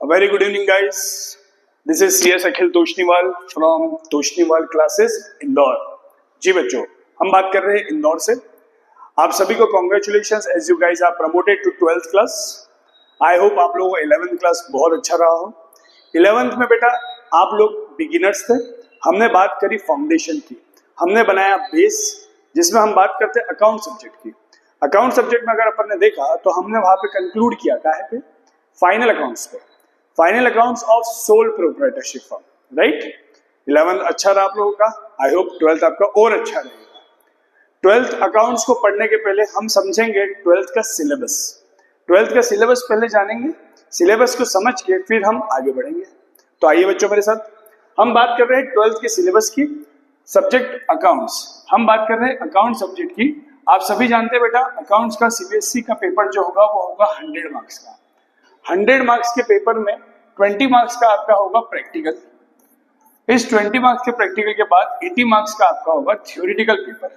A very good evening, guys. This is CS Akhil Toshniwal from Toshniwal Classes, Indore. जी बच्चों, हम बात कर रहे हैं इंदौर से. आप सभी को congratulation as you guys are promoted to 12th class. I hope आप लोगों को 11th क्लास बहुत अच्छा रहा हो. 11th में बेटा आप लोग बिगिनर्स थे. हमने बात करी फाउंडेशन की, हमने बनाया बेस, जिसमें हम बात करते हैं अकाउंट सब्जेक्ट की. अकाउंट सब्जेक्ट में अगर अपन ने देखा तो हमने वहां पे कंक्लूड किया काहे पे, फाइनल अकाउंट्स पे, final accounts of sole proprietorship firm. Right, 11th अच्छा रहा आप लोगों का. आई होप 12th आपका और अच्छा रहेगा. 12th अकाउंट्स को पढ़ने के पहले हम समझेंगे 12th का सिलेबस. 12th का सिलेबस पहले जानेंगे, सिलेबस को समझ के फिर हम आगे बढ़ेंगे. तो आइए बच्चों मेरे साथ, हम बात कर रहे हैं 12th के सिलेबस की. सब्जेक्ट अकाउंट्स, हम बात कर रहे हैं अकाउंट सब्जेक्ट की. आप सभी जानते हैं बेटा अकाउंट्स का सीबीएसई का पेपर जो होगा वो होगा 100 मार्क्स का. 100 मार्क्स के पेपर में 20 मार्क्स का आपका होगा प्रैक्टिकल. इस 20 मार्क्स के प्रैक्टिकल के बाद 80 मार्क्स का आपका होगा थ्योरेटिकल पेपर.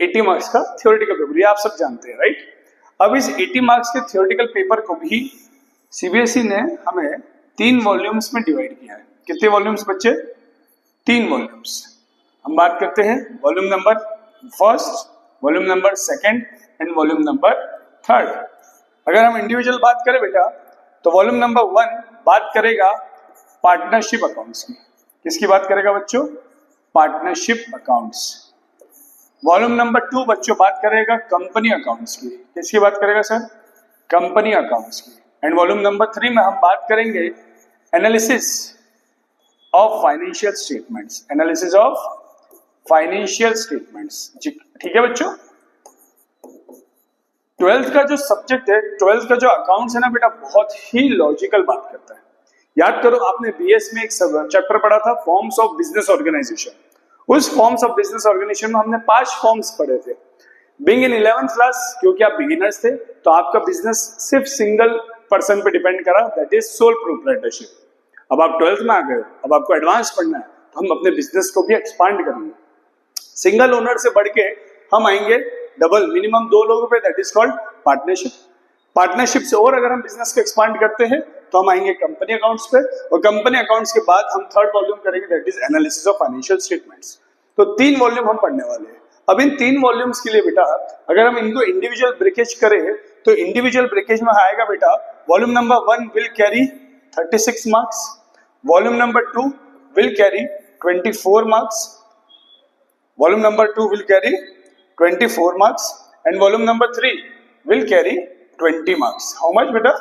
80 मार्क्स का थ्योरेटिकल पेपर, ये आप सब जानते हैं. राइट, अब इस 80 मार्क्स के थ्योरेटिकल पेपर को भी सीबीएसई ने हमें 3 वॉल्यूम्स में डिवाइड किया है. कितने वॉल्यूम्स बच्चे? 3 वॉल्यूम्स. हम बात करते हैं volume number first, volume number second and volume number third. अगर हम इंडिविजुअल बात करें बेटा तो वॉल्यूम नंबर 1 बात करेगा पार्टनरशिप अकाउंट्स की. किसकी बात करेगा बच्चों? Partnership accounts. वॉल्यूम नंबर 2 बच्चों बात करेगा कंपनी अकाउंट्स की. किसकी बात करेगा सर? कंपनी अकाउंट्स की. एंड वॉल्यूम नंबर 3 में हम बात करेंगे analysis of financial statements. Analysis of financial statements. ठीक है बच्चों. 12th का जो सब्जेक्ट है, 12th का जो अकाउंट्स है ना बेटा, बहुत ही लॉजिकल बात करता है. याद करो आपने बीएस में एक चैप्टर पढ़ा था फॉर्म्स ऑफ बिजनेस ऑर्गेनाइजेशन. उस फॉर्म्स ऑफ बिजनेस ऑर्गेनाइजेशन में हमने 5 फॉर्म्स पढ़े थे. बीइंग इन 11th क्लास, क्योंकि आप बिगिनर्स थे तो आपका बिजनेस सिर्फ सिंगल पर्सन पे डिपेंड करा, दैट इज सोल प्रोप्राइटरशिप. अब आप 12th में आ गए, अब आपको एडवांस पढ़ना है तो हम अपने बिजनेस को भी एक्सपांड करेंगे. सिंगल ओनर से बढ़ के हम आएंगे डबल, मिनिमम 2 लोगों पे, that is called partnership. Partnership से और अगर हम बिजनेस को एक्सपांड करते हैं तो हम आएंगे कंपनी अकाउंट्स पे, और कंपनी अकाउंट्स के बाद हम थर्ड वॉल्यूम करेंगे, that is analysis of financial statements. तो 3 वॉल्यूम हम पढ़ने वाले हैं. अब इन 3 वॉल्यूम्स के लिए बेटा अगर हम इनको इंडिविजुअल ब्रेकेज करें तो इंडिविजुअल ब्रेकेज में आएगा बेटा volume number 1 will carry 36 marks, volume number 2 will carry 24 marks, volume number 2 will carry 24 marks and volume number 3 will carry 20 marks. How much beta?